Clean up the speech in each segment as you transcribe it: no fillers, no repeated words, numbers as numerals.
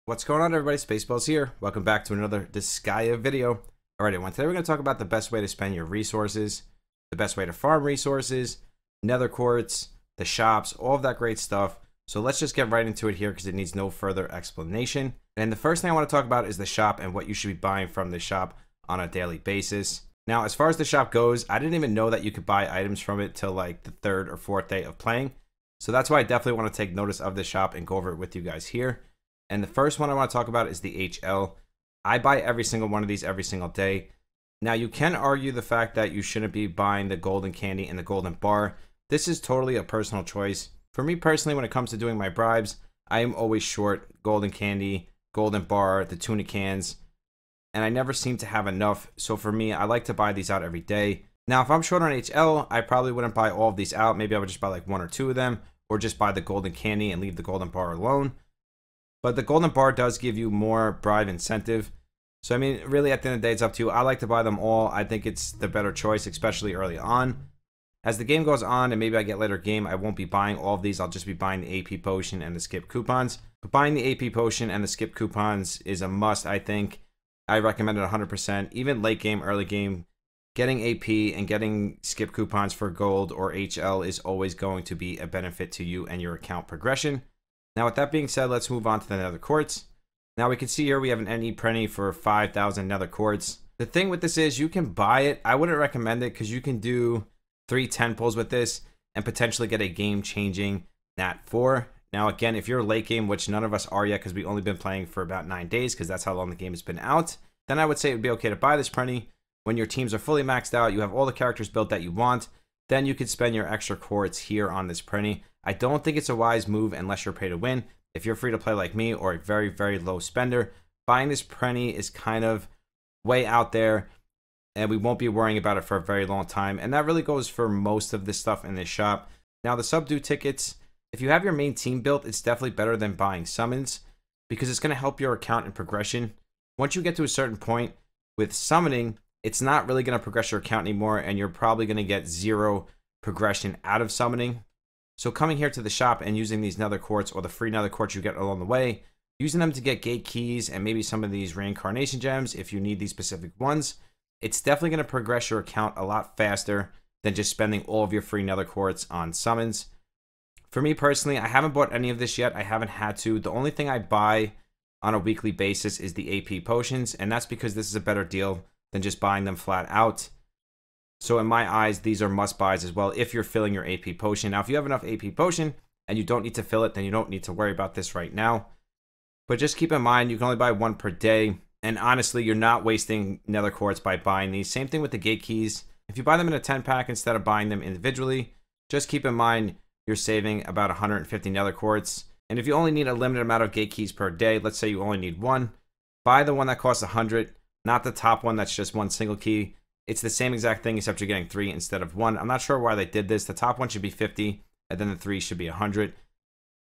What's going on, everybody? Spaceballs here. Welcome back to another disgaea video. Alright, everyone, today we're going to talk about the best way to spend your resources, the best way to farm resources, nether quartz, the shops, all of that great stuff. So let's just get right into it here because it needs no further explanation. And the first thing I want to talk about is the shop and what you should be buying from the shop on a daily basis. Now, as far as the shop goes, I didn't even know that you could buy items from it till like the third or fourth day of playing. So that's why I definitely want to take notice of the shop and go over it with you guys here. And the first one I want to talk about is the HL. I buy every single one of these every single day. Now, you can argue the fact that you shouldn't be buying the golden candy and the golden bar. This is totally a personal choice. For me personally, when it comes to doing my bribes, I am always short golden candy, golden bar, the tuna cans, and I never seem to have enough. So for me, I like to buy these out every day. Now, if I'm short on HL, I probably wouldn't buy all of these out. Maybe I would just buy like one or two of them, or just buy the golden candy and leave the golden bar alone. But the golden bar does give you more bribe incentive. So, I mean, really, at the end of the day, it's up to you. I like to buy them all. I think it's the better choice, especially early on. As the game goes on, and maybe I get later game, I won't be buying all of these. I'll just be buying the AP potion and the skip coupons. But buying the AP potion and the skip coupons is a must, I think. I recommend it 100%. Even late game, early game, getting AP and getting skip coupons for gold or HL is always going to be a benefit to you and your account progression. Now, with that being said, let's move on to the nether quartz. Now, we can see here we have an NE Prenny for 5,000 nether quartz. The thing with this is you can buy it. I wouldn't recommend it because you can do 3 10 pulls with this and potentially get a game-changing Nat 4. Now, again, if you're late game, which none of us are yet because we've only been playing for about 9 days because that's how long the game has been out, then I would say it would be okay to buy this Prenny. When your teams are fully maxed out, you have all the characters built that you want, then you could spend your extra quartz here on this Prenny. I don't think it's a wise move unless you're pay to win. If you're free to play like me or a very, very low spender, buying this Prenny is kind of way out there and we won't be worrying about it for a very long time. And that really goes for most of this stuff in this shop. Now, the subdue tickets, if you have your main team built, it's definitely better than buying summons because it's going to help your account in progression. Once you get to a certain point with summoning, it's not really going to progress your account anymore and you're probably going to get 0 progression out of summoning. So coming here to the shop and using these nether quartz or the free nether quartz you get along the way, using them to get gate keys and maybe some of these reincarnation gems if you need these specific ones, it's definitely going to progress your account a lot faster than just spending all of your free nether quartz on summons. For me personally, I haven't bought any of this yet. I haven't had to. The only thing I buy on a weekly basis is the AP potions, and that's because this is a better deal than just buying them flat out. So in my eyes, these are must buys as well if you're filling your AP potion. Now, if you have enough AP potion and you don't need to fill it, then you don't need to worry about this right now. But just keep in mind, you can only buy 1 per day. And honestly, you're not wasting nether quartz by buying these. Same thing with the gate keys. If you buy them in a 10 pack instead of buying them individually, just keep in mind you're saving about 150 nether quartz. And if you only need a limited amount of gate keys per day, let's say you only need 1, buy the one that costs 100, not the top one that's just 1 single key. It's the same exact thing except you're getting 3 instead of 1. I'm not sure why they did this. The top one should be 50 and then the 3 should be 100.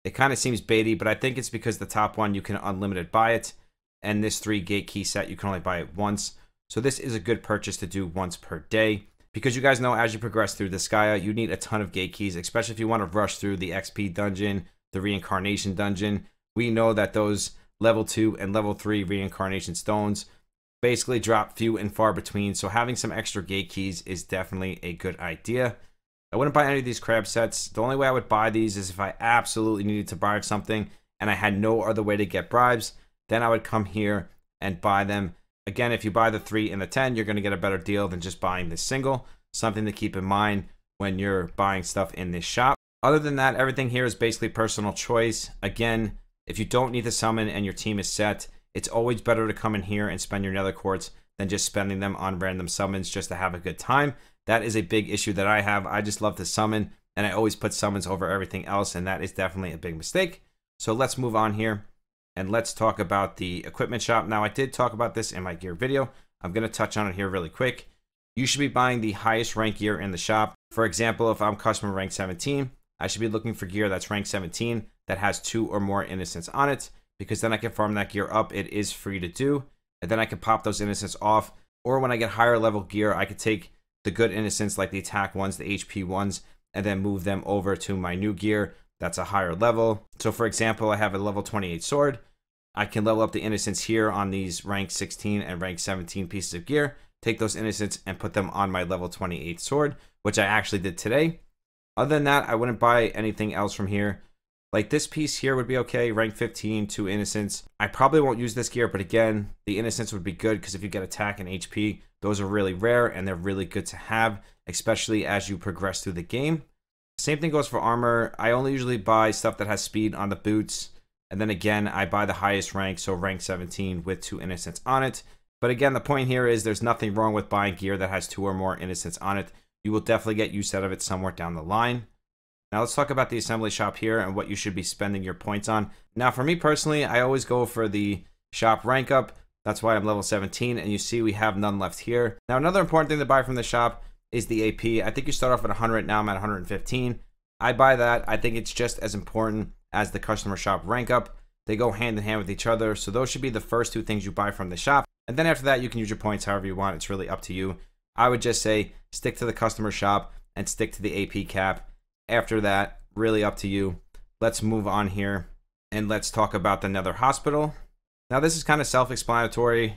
It kind of seems baity, but I think it's because the top one you can unlimited buy it and this 3 gate key set you can only buy it once. So this is a good purchase to do once per day because you guys know as you progress through disgaea, you need a ton of gate keys, especially if you want to rush through the XP dungeon, the reincarnation dungeon. We know that those level 2 and level 3 reincarnation stones basically drop few and far between, so having some extra gate keys is definitely a good idea. I wouldn't buy any of these crab sets. The only way I would buy these is if I absolutely needed to bribe something and I had no other way to get bribes, then I would come here and buy them. Again, if you buy the 3 and the 10, you're going to get a better deal than just buying this single. Something to keep in mind when you're buying stuff in this shop. Other than that, everything here is basically personal choice. Again, if you don't need to summon and your team is set, it's always better to come in here and spend your nether quartz than just spending them on random summons just to have a good time. That is a big issue that I have. I just love to summon and I always put summons over everything else, and that is definitely a big mistake. So let's move on here and let's talk about the equipment shop. Now, I did talk about this in my gear video. I'm going to touch on it here really quick. You should be buying the highest rank gear in the shop. For example, if I'm customer rank 17, I should be looking for gear that's rank 17 that has 2 or more innocents on it, because then I can farm that gear up. It is free to do. And then I can pop those innocents off. Or when I get higher level gear, I could take the good innocents like the attack ones, the HP ones, and then move them over to my new gear that's a higher level. So for example, I have a level 28 sword. I can level up the innocence here on these rank 16 and rank 17 pieces of gear, take those innocence and put them on my level 28 sword, which I actually did today. Other than that, I wouldn't buy anything else from here. Like this piece here would be okay, rank 15, 2 innocence. I probably won't use this gear, but again, the innocence would be good because if you get attack and HP, those are really rare and they're really good to have, especially as you progress through the game. Same thing goes for armor. I only usually buy stuff that has speed on the boots. And then again, I buy the highest rank, so rank 17 with 2 innocence on it. But again, the point here is there's nothing wrong with buying gear that has 2 or more innocence on it. You will definitely get use out of it somewhere down the line. Now let's talk about the assembly shop here and what you should be spending your points on. Now for me personally, I always go for the shop rank up. That's why I'm level 17, and you see we have none left here. Now another important thing to buy from the shop is the AP. I think you start off at 100, now I'm at 115. I buy that. I think it's just as important as the customer shop rank up. They go hand in hand with each other, so those should be the first 2 things you buy from the shop. And then after that, you can use your points however you want. It's really up to you. I would just say stick to the customer shop and stick to the AP cap. After that, really up to you. Let's move on here and let's talk about the Nether Hospital. Now this is kind of self-explanatory.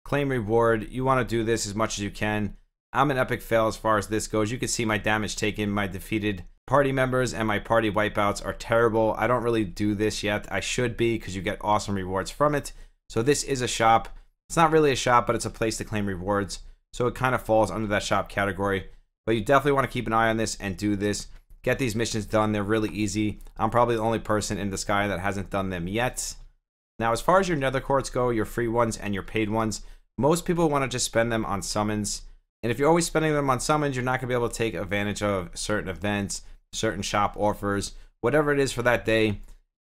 Claim reward. You want to do this as much as you can. I'm an epic fail as far as this goes. You can see my damage taken, my defeated party members, and my party wipeouts are terrible. I don't really do this yet. I should be because you get awesome rewards from it. So this is a shop. It's not really a shop, but it's a place to claim rewards. So it kind of falls under that shop category. But you definitely want to keep an eye on this and do this. Get these missions done. They're really easy. I'm probably the only person in disgaea that hasn't done them yet. Now, as far as your nether quartz go, your free ones and your paid ones, most people want to just spend them on summons. And if you're always spending them on summons, you're not going to be able to take advantage of certain events, certain shop offers, whatever it is for that day.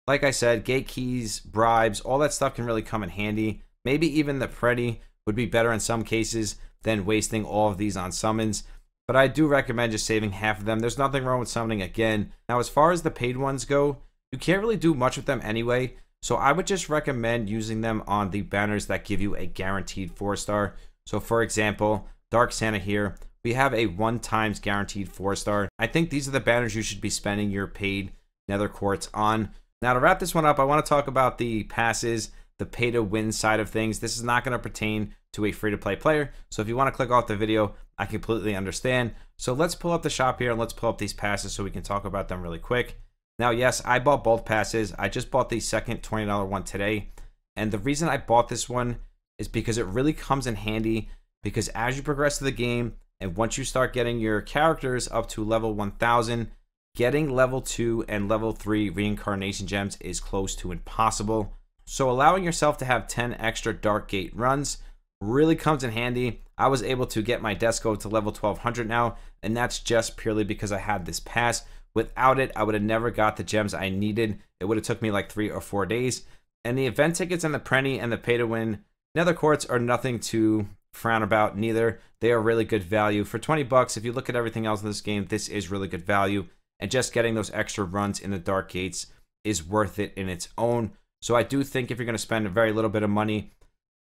Like I said, gate keys, bribes, all that stuff can really come in handy. Maybe even the Freddy would be better in some cases than wasting all of these on summons. But I do recommend just saving half of them. There's nothing wrong with summoning again. Now, as far as the paid ones go, you can't really do much with them anyway. So I would just recommend using them on the banners that give you a guaranteed 4-star. So for example, Dark Santa here, we have a 1 times guaranteed 4-star. I think these are the banners you should be spending your paid nether quartz on. Now to wrap this one up, I want to talk about the passes, the pay to win side of things. This is not going to pertain to a free to play player. So if you want to click off the video, I completely understand. So let's pull up the shop here and let's pull up these passes so we can talk about them really quick. Now, yes, I bought both passes. I just bought the second $20 one today. And the reason I bought this one is because it really comes in handy because as you progress through the game and once you start getting your characters up to level 1000, getting level 2 and level 3 reincarnation gems is close to impossible. So allowing yourself to have 10 extra dark gate runs really comes in handy. I was able to get my Desco to level 1200 now, and that's just purely because I had this pass. Without it, I would have never got the gems I needed. It would have took me like 3 or 4 days. And the event tickets and the Prenny and the pay to win nether quartz are nothing to frown about neither. They are really good value. For 20 bucks, if you look at everything else in this game, this is really good value. And just getting those extra runs in the dark gates is worth it in its own. So I do think if you're going to spend a very little bit of money,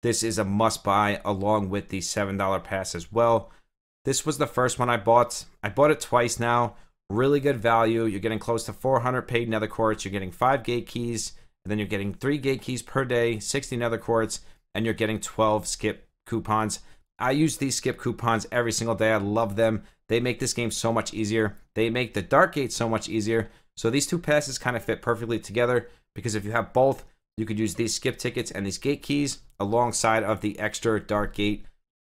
this is a must buy along with the $7 pass as well. This was the first one I bought. I bought it twice now. Really good value. You're getting close to 400 paid nether quartz. You're getting 5 gate keys, and then you're getting 3 gate keys per day, 60 nether quartz, and you're getting 12 skip coupons. I use these skip coupons every single day. I love them. They make this game so much easier. They make the dark gate so much easier. So these two passes kind of fit perfectly together because if you have both, you could use these skip tickets and these gate keys alongside of the extra dark gate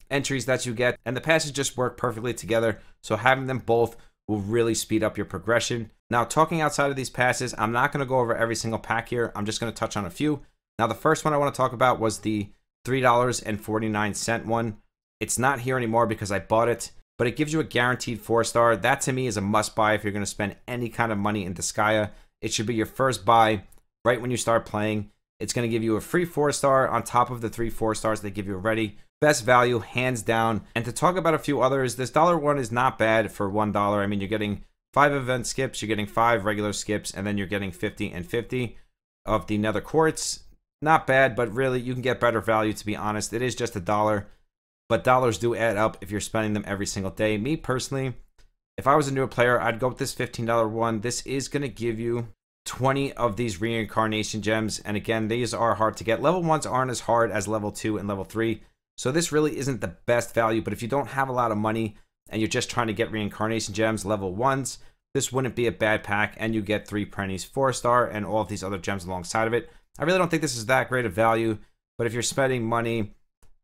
entries that you get. And the passes just work perfectly together. So having them both will really speed up your progression. Now, talking outside of these passes, I'm not going to go over every single pack here. I'm just going to touch on a few. Now, the first one I want to talk about was the $3.49 one. It's not here anymore because I bought it, but it gives you a guaranteed 4-star. That to me is a must buy if you're going to spend any kind of money in disgaea. It should be your first buy right when you start playing. It's going to give you a free 4-star on top of the 3 4-stars they give you already. Best value, hands down. And to talk about a few others, this $1 one is not bad for $1. I mean, you're getting 5 event skips, you're getting 5 regular skips, and then you're getting 50 and 50 of the nether quartz. Not bad, but really, you can get better value, to be honest. It is just $1, but dollars do add up if you're spending them every single day. Me, personally, if I was a newer player, I'd go with this $15 one. This is going to give you 20 of these reincarnation gems. And again, these are hard to get. Level 1s aren't as hard as level 2 and level 3. So this really isn't the best value. But if you don't have a lot of money and you're just trying to get reincarnation gems, level 1s, this wouldn't be a bad pack. And you get 3 pennies 4-star and all of these other gems alongside of it. I really don't think this is that great of value. But if you're spending money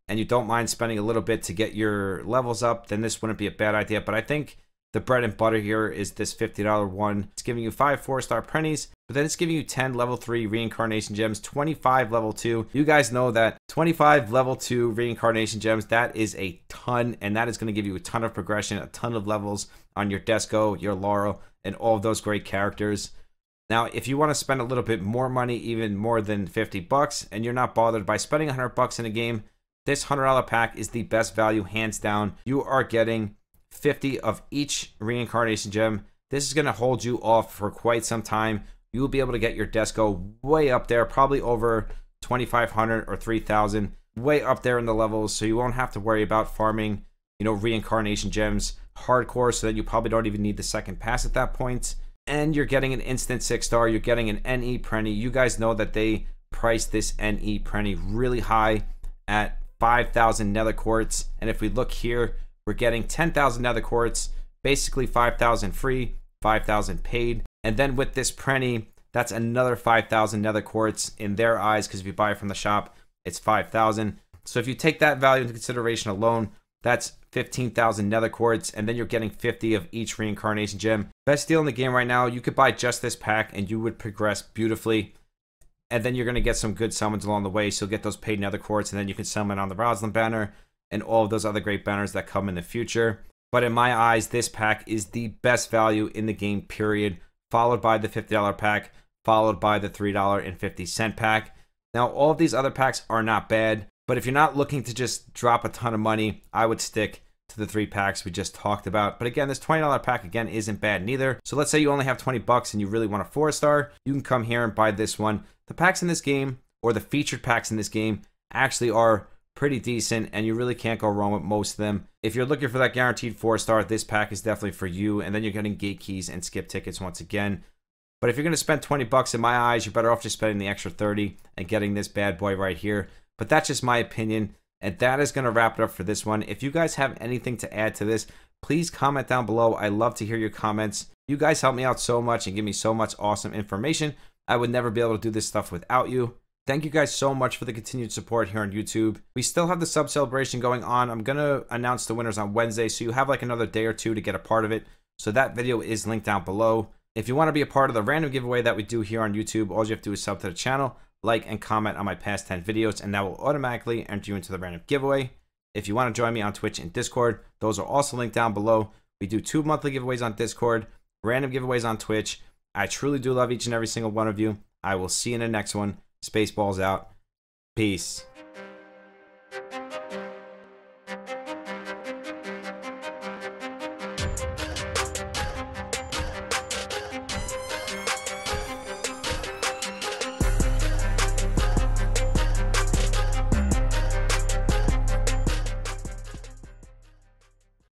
and you don't mind spending a little bit to get your levels up, then this wouldn't be a bad idea. But I think the bread and butter here is this $50 one. It's giving you 5 4-star pennies, but then it's giving you 10 level 3 reincarnation gems, 25 level 2. You guys know that 25 level 2 reincarnation gems, that is a ton, and that is going to give you a ton of progression, a ton of levels on your Disco, your Laurel, and all of those great characters. Now, if you want to spend a little bit more money, even more than 50 bucks, and you're not bothered by spending 100 bucks in a game, this $100 pack is the best value, hands down. You are getting 50 of each reincarnation gem. This is going to hold you off for quite some time. You will be able to get your Disco way up there, probably over 2,500 or 3,000, way up there in the levels, so you won't have to worry about farming, reincarnation gems hardcore, so that you probably don't even need the second pass at that point. And you're getting an instant 6-star. You're getting an NE Prenny. You guys know that they priced this NE Prenny really high at 5,000 nether quartz. And if we look here, we're getting 10,000 nether quartz, basically 5,000 free, 5,000 paid. And then with this Prenny, that's another 5,000 nether quartz in their eyes, because if you buy it from the shop, it's 5,000. So if you take that value into consideration alone, that's 15,000 nether quartz, and then you're getting 50 of each reincarnation gem. Best deal in the game right now. You could buy just this pack and you would progress beautifully. And then you're going to get some good summons along the way. So you'll get those paid nether quartz, and then you can summon on the Roslyn banner and all of those other great banners that come in the future. But in my eyes, this pack is the best value in the game, period. Followed by the $50 pack, followed by the $3.50 pack. Now, all of these other packs are not bad, but if you're not looking to just drop a ton of money, I would stick to the 3 packs we just talked about. But again, this $20 pack, again, isn't bad neither. So let's say you only have 20 bucks and you really want a 4-star, you can come here and buy this one. The packs in this game, or the featured packs in this game, actually are pretty decent, and you really can't go wrong with most of them. If you're looking for that guaranteed 4-star, this pack is definitely for you, and then you're getting gate keys and skip tickets once again. But if you're going to spend 20 bucks, in my eyes, you're better off just spending the extra 30 and getting this bad boy right here. But that's just my opinion, and that is going to wrap it up for this one. If you guys have anything to add to this, please comment down below. I love to hear your comments. You guys help me out so much and give me so much awesome information. I would never be able to do this stuff without you. Thank you guys so much for the continued support here on YouTube. We still have the sub celebration going on. I'm going to announce the winners on Wednesday, so you have like another day or two to get a part of it. So that video is linked down below. If you want to be a part of the random giveaway that we do here on YouTube, all you have to do is sub to the channel, like, and comment on my past 10 videos, and that will automatically enter you into the random giveaway. If you want to join me on Twitch and Discord, those are also linked down below. We do 2 monthly giveaways on Discord, random giveaways on Twitch. I truly do love each and every single one of you. I will see you in the next one. Spaceballs out. Peace.